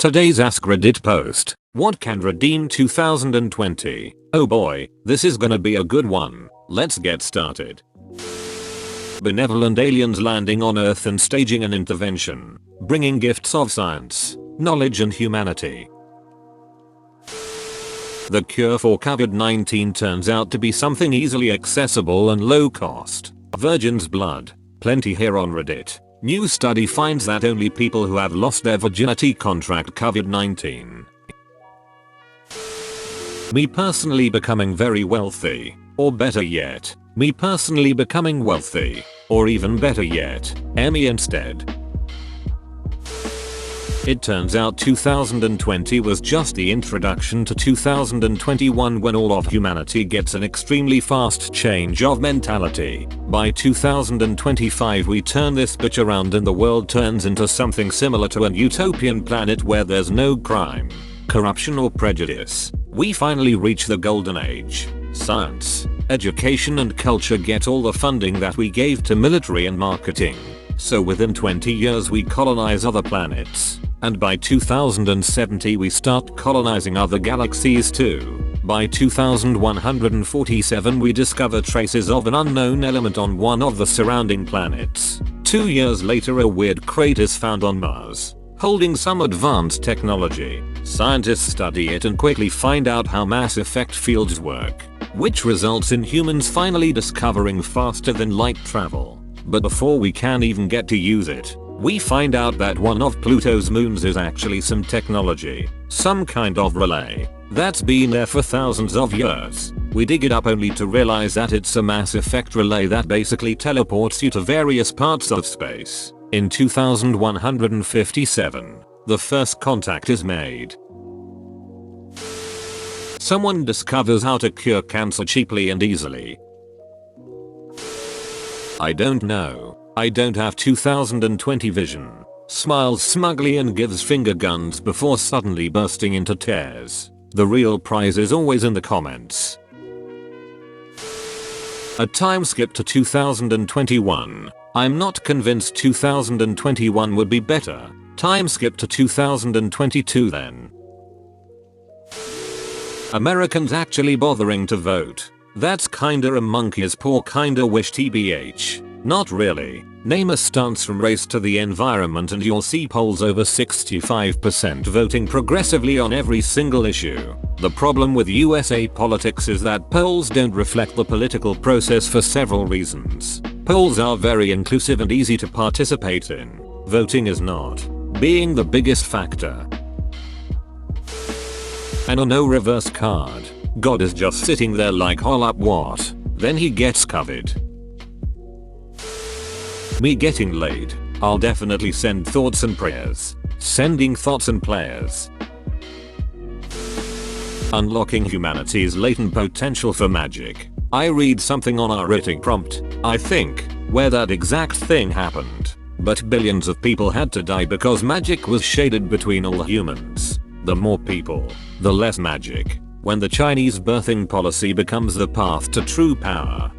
Today's AskReddit post: what can redeem 2020? Oh boy, this is gonna be a good one. Let's get started. Benevolent aliens landing on Earth and staging an intervention, bringing gifts of science, knowledge and humanity. The cure for COVID-19 turns out to be something easily accessible and low cost. Virgin's blood. Plenty here on Reddit. New study finds that only people who have lost their virginity contract COVID-19. Me personally becoming very wealthy. Or better yet, me personally becoming wealthy. Or even better yet, Emmy instead. It turns out 2020 was just the introduction to 2021 when all of humanity gets an extremely fast change of mentality. By 2025 we turn this bitch around and the world turns into something similar to an utopian planet where there's no crime, corruption or prejudice. We finally reach the golden age. Science, education and culture get all the funding that we gave to military and marketing. So within 20 years we colonize other planets. And by 2070 we start colonizing other galaxies too. By 2147 we discover traces of an unknown element on one of the surrounding planets. 2 years later a weird crate is found on Mars, holding some advanced technology. Scientists study it and quickly find out how mass effect fields work, which results in humans finally discovering faster than light travel. But before we can even get to use it, we find out that one of Pluto's moons is actually some technology, some kind of relay, that's been there for thousands of years. We dig it up only to realize that it's a mass effect relay that basically teleports you to various parts of space. In 2157, the first contact is made. Someone discovers how to cure cancer cheaply and easily. I don't know. I don't have 2020 vision. Smiles smugly and gives finger guns before suddenly bursting into tears. The real prize is always in the comments. A time skip to 2021. I'm not convinced 2021 would be better. Time skip to 2022 then. Americans actually bothering to vote. That's kinda a monkey's paw kinda wish tbh. Not really. Name a stance from race to the environment and you'll see polls over 65% voting progressively on every single issue. The problem with USA politics is that polls don't reflect the political process for several reasons. Polls are very inclusive and easy to participate in. Voting is not. Being the biggest factor. And a no reverse card. God is just sitting there like hol up what? Then he gets covered. Me getting laid. I'll definitely send thoughts and prayers. Sending thoughts and prayers. Unlocking humanity's latent potential for magic. I read something on our writing prompt, I think, where that exact thing happened. But billions of people had to die because magic was shaded between all humans. The more people, the less magic. When the Chinese birthing policy becomes the path to true power.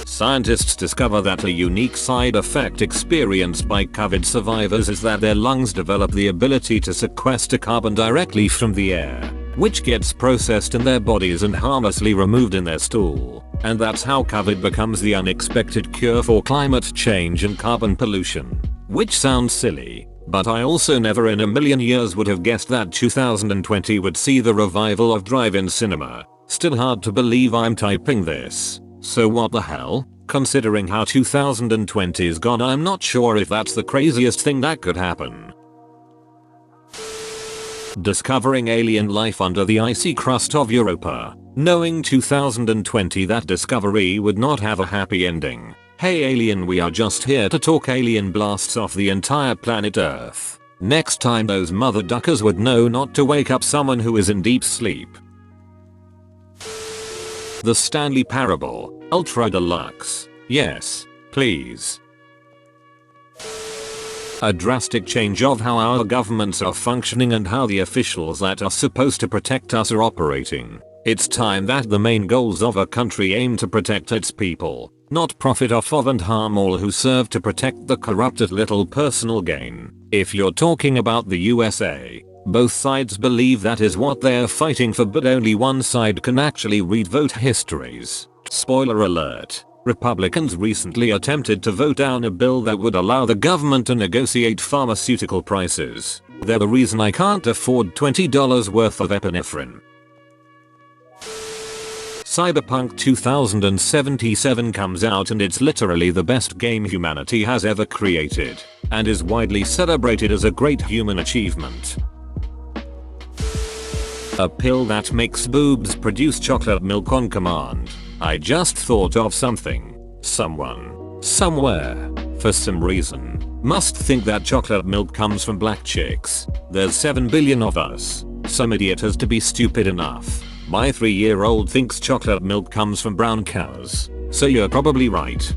Scientists discover that a unique side effect experienced by COVID survivors is that their lungs develop the ability to sequester carbon directly from the air, which gets processed in their bodies and harmlessly removed in their stool. And that's how COVID becomes the unexpected cure for climate change and carbon pollution. Which sounds silly, but I also never in a million years would have guessed that 2020 would see the revival of drive-in cinema. Still hard to believe I'm typing this. So what the hell? Considering how 2020's gone, I'm not sure if that's the craziest thing that could happen. Discovering alien life under the icy crust of Europa. Knowing 2020 that discovery would not have a happy ending. Hey alien, we are just here to talk alien blasts off the entire planet Earth. Next time those mother duckers would know not to wake up someone who is in deep sleep. The Stanley Parable, Ultra Deluxe. Yes, please. A drastic change of how our governments are functioning and how the officials that are supposed to protect us are operating. It's time that the main goals of a country aim to protect its people, not profit off of and harm all who serve to protect the corrupt at little personal gain. If you're talking about the USA, both sides believe that is what they're fighting for, but only one side can actually read vote histories. Spoiler alert. Republicans recently attempted to vote down a bill that would allow the government to negotiate pharmaceutical prices. They're the reason I can't afford $20 worth of epinephrine. Cyberpunk 2077 comes out and it's literally the best game humanity has ever created, and is widely celebrated as a great human achievement. A pill that makes boobs produce chocolate milk on command. I just thought of something. Someone, somewhere, for some reason, must think that chocolate milk comes from black chicks. There's 7 billion of us. Some idiot has to be stupid enough. My 3-year-old thinks chocolate milk comes from brown cows. So you're probably right.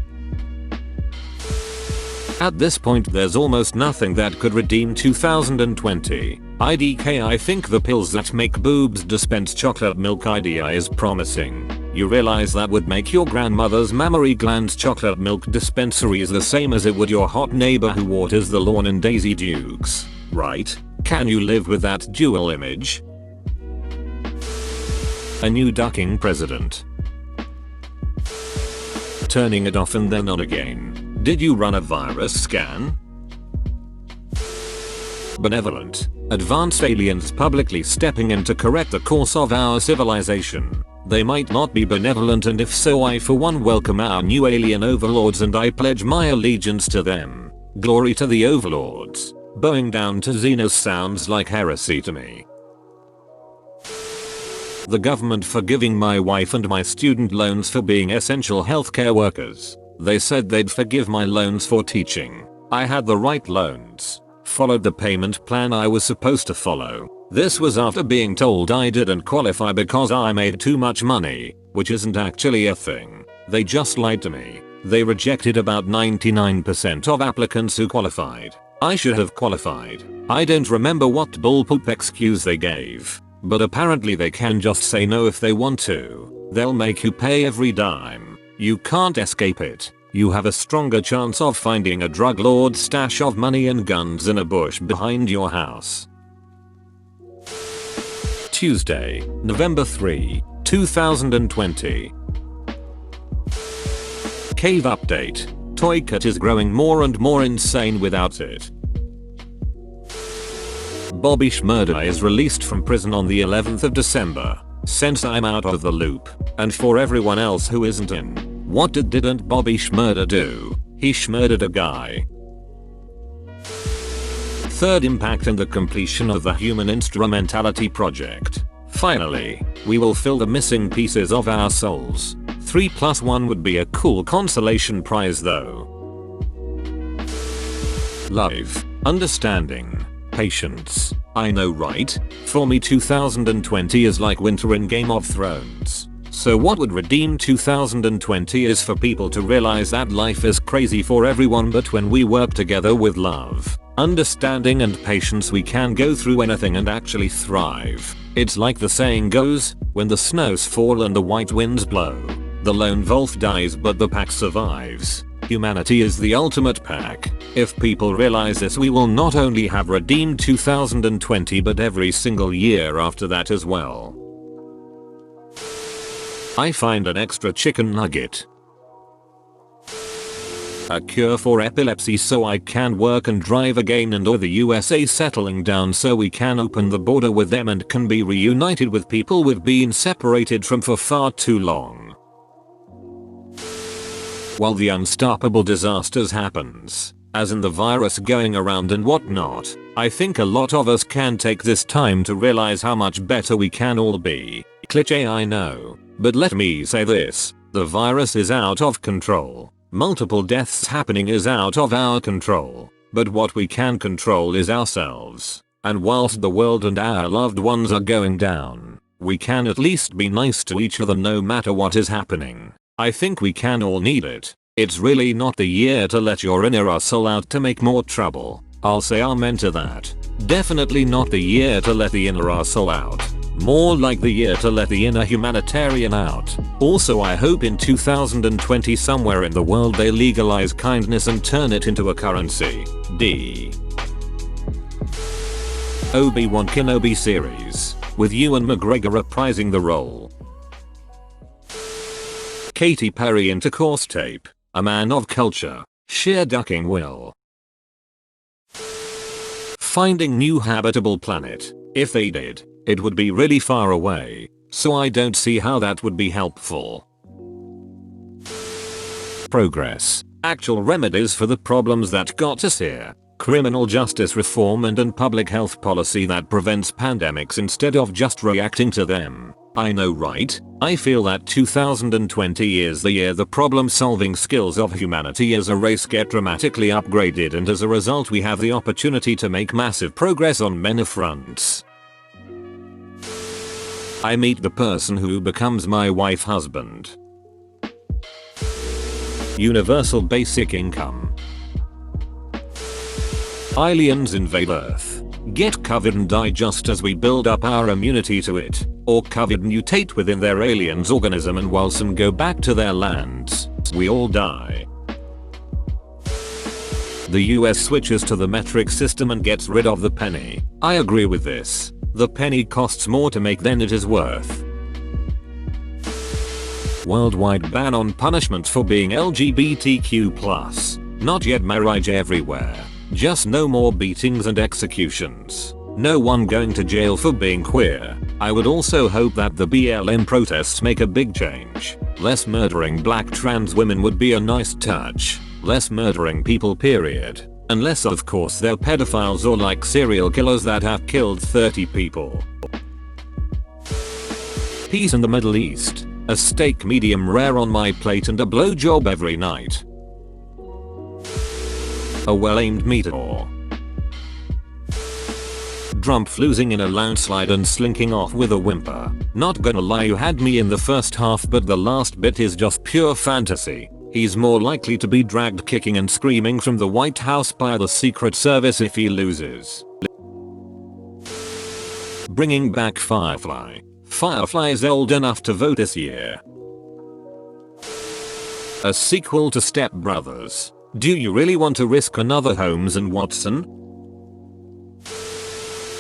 At this point there's almost nothing that could redeem 2020. IDK, I think the pills that make boobs dispense chocolate milk idea is promising. You realize that would make your grandmother's mammary glands chocolate milk dispensaries the same as it would your hot neighbor who waters the lawn in Daisy Dukes, right? Can you live with that dual image? A new ducking president. Turning it off and then on again. Did you run a virus scan? Benevolent. Advanced aliens publicly stepping in to correct the course of our civilization. They might not be benevolent, and if so, I for one welcome our new alien overlords and I pledge my allegiance to them. Glory to the overlords. Bowing down to Xenos sounds like heresy to me. The government forgiving my wife and my student loans for being essential healthcare workers. They said they'd forgive my loans for teaching. I had the right loans. Followed the payment plan I was supposed to follow. This was after being told I didn't qualify because I made too much money, which isn't actually a thing. They just lied to me. They rejected about 99% of applicants who qualified. I should have qualified. I don't remember what bullpoop excuse they gave. But apparently they can just say no if they want to. They'll make you pay every dime. You can't escape it. You have a stronger chance of finding a drug lord's stash of money and guns in a bush behind your house. Tuesday, November 3, 2020. Cave update. Toy Cat is growing more and more insane without it. Bobby Shmurda is released from prison on the 11th of December. Since I'm out of the loop, and for everyone else who isn't in, what didn't Bobby Shmurda do? He shmurdered a guy. Third impact in the completion of the Human Instrumentality Project. Finally, we will fill the missing pieces of our souls. 3+1 would be a cool consolation prize though. Love, understanding, patience. I know, right? For me 2020 is like winter in Game of Thrones. So what would redeem 2020 is for people to realize that life is crazy for everyone, but when we work together with love, understanding and patience we can go through anything and actually thrive. It's like the saying goes, when the snows fall and the white winds blow, the lone wolf dies but the pack survives. Humanity is the ultimate pack. If people realize this, we will not only have redeemed 2020 but every single year after that as well. I find an extra chicken nugget. A cure for epilepsy so I can work and drive again, and or the USA settling down so we can open the border with them and can be reunited with people we've been separated from for far too long. While the unstoppable disasters happens, as in the virus going around and whatnot, I think a lot of us can take this time to realize how much better we can all be. Cliché, I know, but let me say this, the virus is out of control. Multiple deaths happening is out of our control, but what we can control is ourselves. And whilst the world and our loved ones are going down, we can at least be nice to each other no matter what is happening. I think we can all need it. It's really not the year to let your inner asshole out to make more trouble. I'll say amen to that. Definitely not the year to let the inner asshole out. More like the year to let the inner humanitarian out. Also, I hope in 2020 somewhere in the world they legalize kindness and turn it into a currency. D. Obi-Wan Kenobi series, with Ewan McGregor reprising the role. Katy Perry intercourse tape, a man of culture, sheer ducking will. Finding new habitable planet. If they did, it would be really far away, so I don't see how that would be helpful. Progress. Actual remedies for the problems that got us here. Criminal justice reform and public health policy that prevents pandemics instead of just reacting to them. I know, right? I feel that 2020 is the year the problem-solving skills of humanity as a race get dramatically upgraded, and as a result we have the opportunity to make massive progress on many fronts. I meet the person who becomes my wife husband. Universal basic income. Aliens invade Earth. Get COVID and die just as we build up our immunity to it. Or COVID mutate within their aliens' organism, and while some go back to their lands, we all die. The US switches to the metric system and gets rid of the penny. I agree with this. The penny costs more to make than it is worth. Worldwide ban on punishment for being LGBTQ+. Not yet marriage everywhere. Just no more beatings and executions. No one going to jail for being queer. I would also hope that the BLM protests make a big change. Less murdering black trans women would be a nice touch. Less murdering people, period. Unless of course they're pedophiles or like serial killers that have killed 30 people. Peace in the Middle East. A steak medium rare on my plate and a blowjob every night. A well-aimed meteor. Trump losing in a landslide and slinking off with a whimper. Not gonna lie, you had me in the first half, but the last bit is just pure fantasy. He's more likely to be dragged kicking and screaming from the White House by the Secret Service if he loses. Bringing back Firefly. Firefly is old enough to vote this year. A sequel to Step Brothers. Do you really want to risk another Holmes and Watson?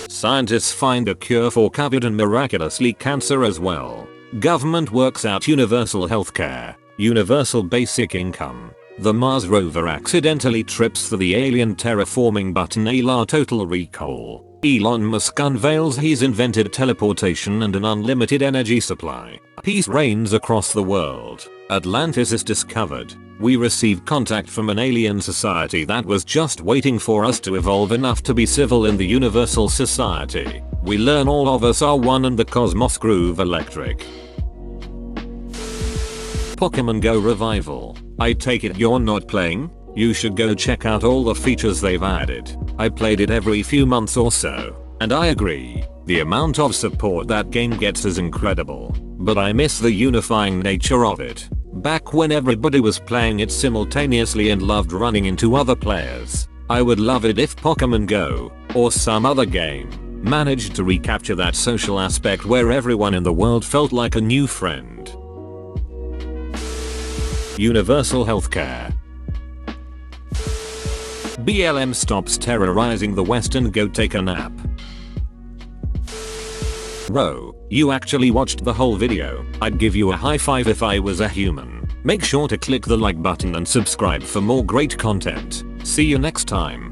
Scientists find a cure for COVID and miraculously cancer as well. Government works out universal healthcare. Universal basic income. The Mars rover accidentally trips the alien terraforming button. A total recall. Elon Musk unveils he's invented teleportation and an unlimited energy supply. Peace reigns across the world. Atlantis is discovered. We receive contact from an alien society that was just waiting for us to evolve enough to be civil in the universal society. We learn all of us are one and the cosmos groove electric. Pokemon Go revival. I take it you're not playing? You should go check out all the features they've added. I played it every few months or so, and I agree, the amount of support that game gets is incredible. But I miss the unifying nature of it. Back when everybody was playing it simultaneously and loved running into other players. I would love it if Pokemon Go, or some other game, managed to recapture that social aspect where everyone in the world felt like a new friend. Universal healthcare. BLM stops terrorizing the West and go take a nap. Bro, you actually watched the whole video. I'd give you a high five if I was a human. Make sure to click the like button and subscribe for more great content. See you next time.